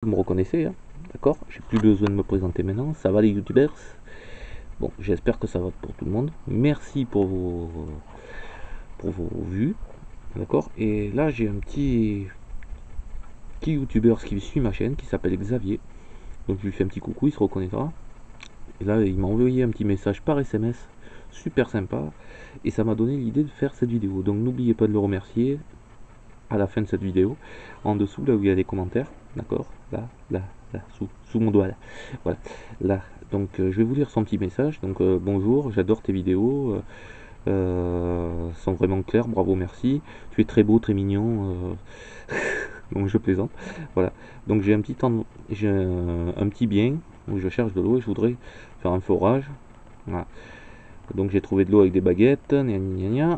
Vous me reconnaissez, hein, d'accord? J'ai plus besoin de me présenter maintenant. Ça va les youtubeurs? Bon, j'espère que ça va pour tout le monde. Merci pour vos vues, d'accord? Et là, j'ai un petit youtubeur qui suit ma chaîne qui s'appelle Xavier. Donc, je lui fais un petit coucou, il se reconnaîtra. Et là, il m'a envoyé un petit message par SMS, super sympa. Et ça m'a donné l'idée de faire cette vidéo. Donc, n'oubliez pas de le remercier à la fin de cette vidéo, en dessous là où il y a les commentaires, d'accord, là, sous mon doigt là, voilà, là, donc je vais vous lire son petit message. Donc bonjour, j'adore tes vidéos, sont vraiment claires, bravo, merci, tu es très beau, très mignon, donc je plaisante, voilà. Donc j'ai un petit bien où je cherche de l'eau et je voudrais faire un forage, voilà. Donc j'ai trouvé de l'eau avec des baguettes,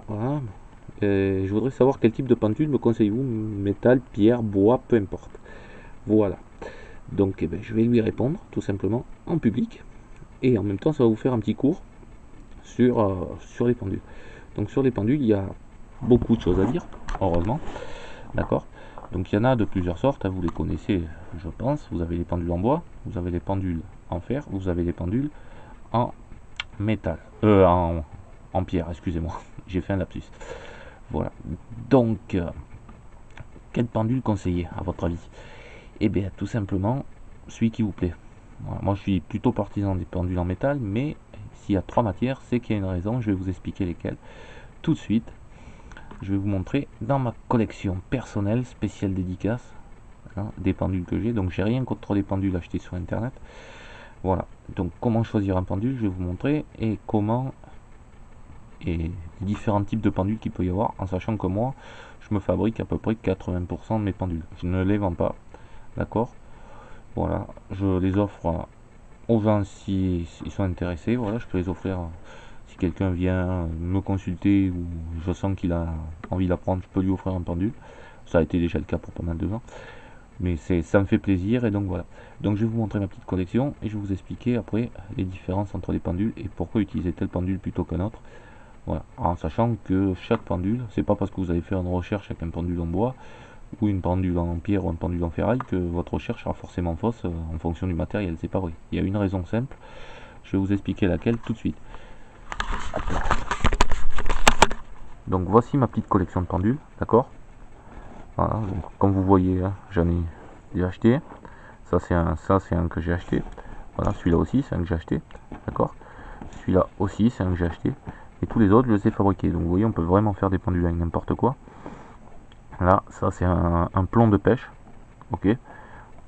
voilà. Je voudrais savoir quel type de pendule me conseillez-vous, métal, pierre, bois, peu importe. Voilà. Donc je vais lui répondre tout simplement en public. Et en même temps, ça va vous faire un petit cours sur les pendules. Donc sur les pendules, il y a beaucoup de choses à dire, heureusement. D'accord. Donc il y en a de plusieurs sortes, vous les connaissez, je pense. Vous avez les pendules en bois, vous avez les pendules en fer, vous avez les pendules en métal. En pierre, excusez-moi. J'ai fait un lapsus. Voilà. Donc, quel pendule conseiller à votre avis? Eh bien, tout simplement, celui qui vous plaît. Voilà. Moi, je suis plutôt partisan des pendules en métal, mais s'il y a trois matières, c'est qu'il y a une raison. Je vais vous expliquer lesquelles tout de suite. Je vais vous montrer dans ma collection personnelle spéciale dédicace, hein, des pendules que j'ai. Donc, j'ai rien contre les pendules achetées sur Internet. Voilà. Donc, comment choisir un pendule, je vais vous montrer, et comment et différents types de pendules qu'il peut y avoir, en sachant que moi je me fabrique à peu près 80% de mes pendules, je ne les vends pas, d'accord, voilà, je les offre aux gens si ils sont intéressés, voilà, je peux les offrir si quelqu'un vient me consulter ou je sens qu'il a envie d'apprendre, je peux lui offrir un pendule, ça a été déjà le cas pour pas mal de gens, mais ça me fait plaisir. Et donc voilà, donc je vais vous montrer ma petite collection et je vais vous expliquer après les différences entre les pendules et pourquoi utiliser tel pendule plutôt qu'un autre. Voilà, en sachant que chaque pendule, c'est pas parce que vous allez faire une recherche avec un pendule en bois ou une pendule en pierre ou un pendule en ferraille que votre recherche sera forcément fausse en fonction du matériel, c'est pas vrai. Il y a une raison simple, je vais vous expliquer laquelle tout de suite. Donc voici ma petite collection de pendules, d'accord. Voilà, donc comme vous voyez, hein, j'en ai déjà acheté. Ça c'est un que j'ai acheté. Voilà, celui-là aussi c'est un que j'ai acheté, d'accord. Celui-là aussi c'est un que j'ai acheté. Et tous les autres, je les ai fabriqués. Donc vous voyez, on peut vraiment faire des pendules avec n'importe quoi. Là, ça c'est un plomb de pêche. Ok.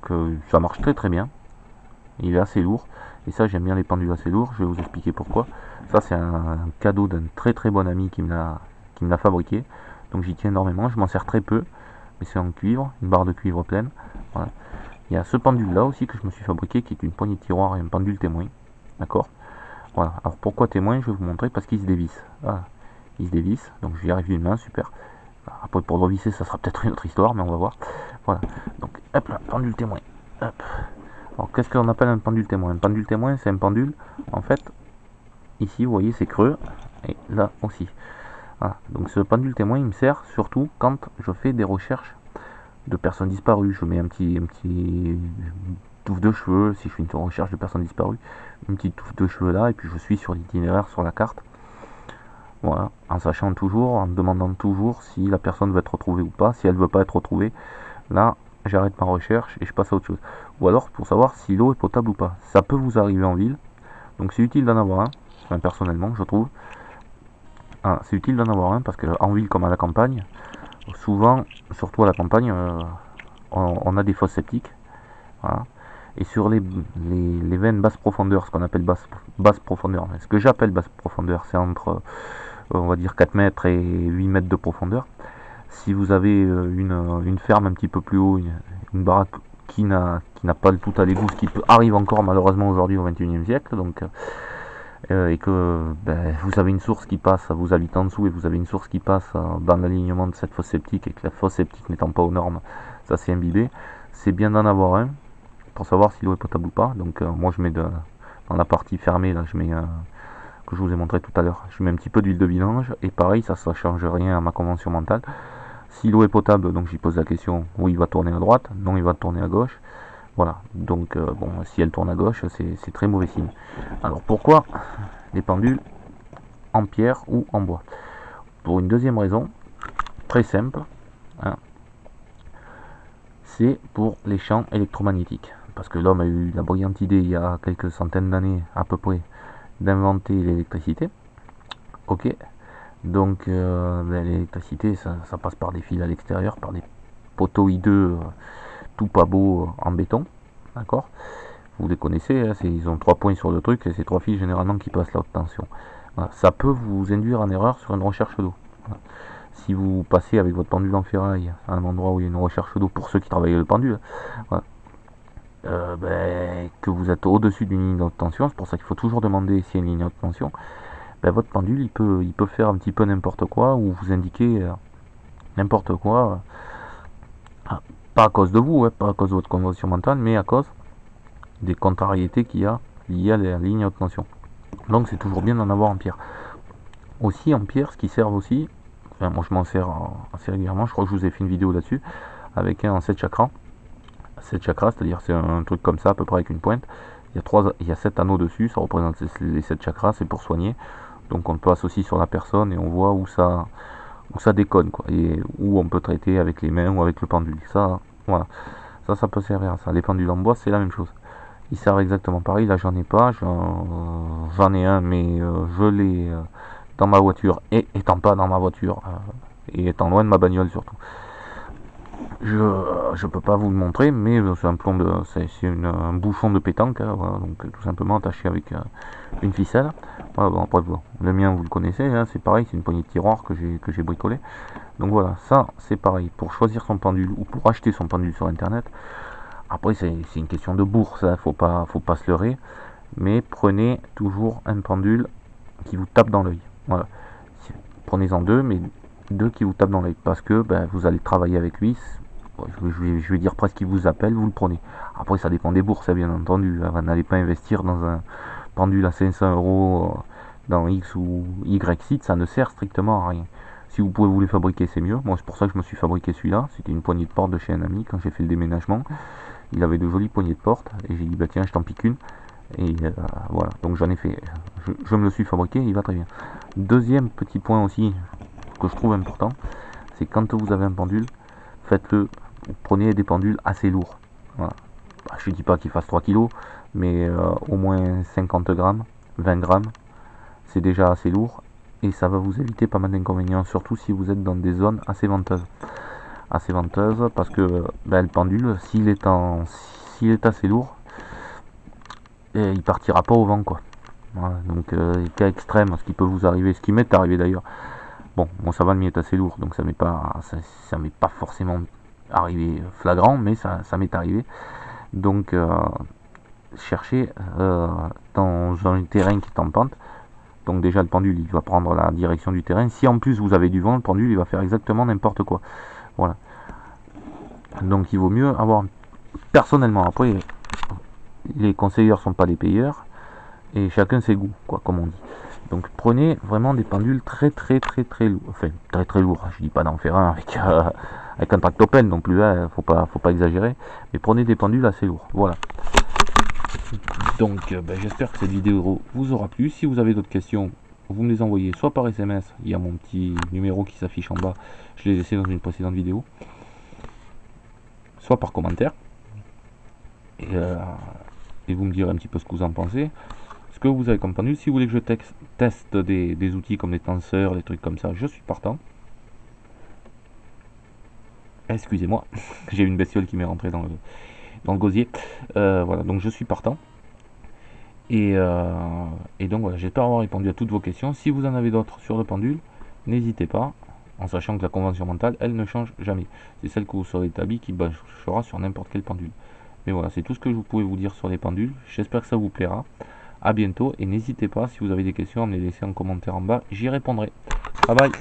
Que ça marche très très bien. Il est assez lourd. Et ça, j'aime bien les pendules assez lourds. Je vais vous expliquer pourquoi. Ça, c'est un cadeau d'un très très bon ami qui me l'a fabriqué. Donc j'y tiens énormément. Je m'en sers très peu. Mais c'est en cuivre, une barre de cuivre pleine. Voilà. Il y a ce pendule là aussi que je me suis fabriqué qui est une poignée de tiroir et un pendule témoin. D'accord. Voilà, alors pourquoi témoin? Je vais vous montrer parce qu'il se dévisse. Voilà, il se dévisse, donc je vais y arriver d'une main, super. Après pour le revisser, ça sera peut-être une autre histoire, mais on va voir. Voilà, donc hop là, pendule témoin. Hop. Alors qu'est-ce qu'on appelle un pendule témoin? Un pendule témoin, c'est un pendule, en fait, ici vous voyez c'est creux, et là aussi. Voilà, donc ce pendule témoin il me sert surtout quand je fais des recherches de personnes disparues. Je mets un petit touffe de cheveux, si je fais une recherche de personnes disparues, une petite touffe de cheveux là, et puis je suis sur l'itinéraire sur la carte. Voilà, en sachant toujours, en demandant toujours si la personne veut être retrouvée ou pas. Si elle veut pas être retrouvée, là j'arrête ma recherche et je passe à autre chose. Ou alors pour savoir si l'eau est potable ou pas. Ça peut vous arriver en ville, donc c'est utile d'en avoir un, enfin, personnellement je trouve. Ah, c'est utile d'en avoir un parce qu'en ville comme à la campagne, souvent, surtout à la campagne, on a des fosses septiques. Voilà. Et sur les veines basse profondeur, ce qu'on appelle basse profondeur, ce que j'appelle basse profondeur, c'est entre on va dire 4 mètres et 8 mètres de profondeur. Si vous avez une ferme un petit peu plus haut, une baraque qui n'a pas le tout à l'égout, ce qui arrive encore malheureusement aujourd'hui au 21e siècle, donc, et que vous avez une source qui passe, vous habitez en dessous et vous avez une source qui passe dans l'alignement de cette fosse septique et que la fosse septique n'étant pas aux normes, ça s'est imbibé, c'est bien d'en avoir un pour savoir si l'eau est potable ou pas. Donc moi je mets dans la partie fermée, là je mets que je vous ai montré tout à l'heure, je mets un petit peu d'huile de vidange et pareil, ça change rien à ma convention mentale. Si l'eau est potable, donc j'y pose la question, oui il va tourner à droite, non il va tourner à gauche. Voilà, donc bon, si elle tourne à gauche, c'est très mauvais signe. Alors pourquoi les pendules en pierre ou en bois? Pour une deuxième raison, très simple, hein, c'est pour les champs électromagnétiques. Parce que l'homme a eu la brillante idée, il y a quelques centaines d'années à peu près, d'inventer l'électricité. Ok, donc l'électricité, ça passe par des fils à l'extérieur, par des poteaux hideux, tout pas beau en béton. D'accord? Vous les connaissez, hein, ils ont 3 points sur le truc et c'est 3 fils généralement qui passent la haute tension. Voilà. Ça peut vous induire en erreur sur une recherche d'eau. Voilà. Si vous passez avec votre pendule en ferraille à un endroit où il y a une recherche d'eau, pour ceux qui travaillent le pendule, voilà, que vous êtes au-dessus d'une ligne de haute tension, c'est pour ça qu'il faut toujours demander s'il y a une ligne de haute tension, votre pendule il peut faire un petit peu n'importe quoi ou vous indiquer n'importe quoi, pas à cause de vous, pas à cause de votre convention mentale, mais à cause des contrariétés qu'il y a liées à la ligne à haute tension. Donc c'est toujours bien d'en avoir en pierre. Aussi en pierre, ce qui sert aussi, enfin, moi je m'en sers assez régulièrement, je crois que je vous ai fait une vidéo là-dessus, avec un 7 chakras. 7 chakras, c'est-à-dire c'est un truc comme ça à peu près avec une pointe. Il y a 7 anneaux dessus, ça représente les 7 chakras, c'est pour soigner. Donc on passe aussi sur la personne et on voit où ça déconne, quoi, et où on peut traiter avec les mains ou avec le pendule. Ça, voilà, ça peut servir à ça. Les pendules en bois, c'est la même chose. Ils servent exactement pareil. Là, j'en ai pas, j'en ai un, mais je l'ai dans ma voiture et étant pas dans ma voiture et étant loin de ma bagnole surtout. Je peux pas vous le montrer, mais c'est un plomb c'est un bouchon de pétanque, hein, voilà, donc tout simplement attaché avec une ficelle. Voilà, bon, après, bon, le mien vous le connaissez, hein, c'est pareil, c'est une poignée de tiroir que j'ai bricolé. Donc voilà, ça c'est pareil pour choisir son pendule ou pour acheter son pendule sur internet. Après c'est une question de bourse, hein, faut pas se leurrer, mais prenez toujours un pendule qui vous tape dans l'œil. Voilà, prenez-en deux, mais deux qui vous tapent dans l'œil parce que vous allez travailler avec lui. Je vais dire presque qu'il vous appelle, vous le prenez. Après, ça dépend des bourses, bien entendu. Vous n'allez pas investir dans un pendule à 500 euros dans X ou Y site, ça ne sert strictement à rien. Si vous pouvez vous les fabriquer, c'est mieux. Moi, c'est pour ça que je me suis fabriqué celui-là. C'était une poignée de porte de chez un ami quand j'ai fait le déménagement. Il avait de jolies poignées de porte et j'ai dit, tiens, je t'en pique une. Et voilà, donc j'en ai fait. Je me le suis fabriqué, il va très bien. Deuxième petit point aussi que je trouve important, c'est quand vous avez un pendule, faites-le, prenez des pendules assez lourds. Voilà. Je ne dis pas qu'il fasse 3 kg, mais au moins 50 grammes, 20 grammes, c'est déjà assez lourd et ça va vous éviter pas mal d'inconvénients, surtout si vous êtes dans des zones assez venteuses. Assez venteuses parce que le pendule, s'il est assez lourd, il partira pas au vent, quoi. Voilà, donc cas extrême, ce qui peut vous arriver, ce qui m'est arrivé d'ailleurs. Bon, ça va, le mien est assez lourd, donc ça m'est pas forcément arrivé flagrant, mais ça m'est arrivé. Donc cherchez dans un terrain qui est en pente. Donc déjà le pendule il va prendre la direction du terrain. Si en plus vous avez du vent, le pendule il va faire exactement n'importe quoi. Voilà. Donc il vaut mieux avoir, personnellement, après les conseilleurs sont pas des payeurs et chacun ses goûts, quoi, comme on dit. Donc prenez vraiment des pendules très lourds, enfin très lourds. Je dis pas d'en faire un avec un tractopelle non plus, hein, faut pas exagérer, mais prenez des pendules assez lourds. Voilà. Donc j'espère que cette vidéo vous aura plu. Si vous avez d'autres questions, vous me les envoyez soit par SMS, il y a mon petit numéro qui s'affiche en bas, je l'ai laissé dans une précédente vidéo, soit par commentaire, et vous me direz un petit peu ce que vous en pensez, ce que vous avez comme pendule. Si vous voulez que je teste des outils comme les tenseurs, des trucs comme ça, je suis partant. Excusez-moi, j'ai une bestiole qui m'est rentrée dans le gosier. Voilà, donc je suis partant. Et donc voilà, j'espère avoir répondu à toutes vos questions. Si vous en avez d'autres sur le pendule, n'hésitez pas, en sachant que la convention mentale, elle ne change jamais. C'est celle que vous serez établie qui marchera sur n'importe quel pendule. Mais voilà, c'est tout ce que je pouvais vous dire sur les pendules. J'espère que ça vous plaira. A bientôt et n'hésitez pas, si vous avez des questions, à me les laisser en commentaire en bas. J'y répondrai. Bye bye.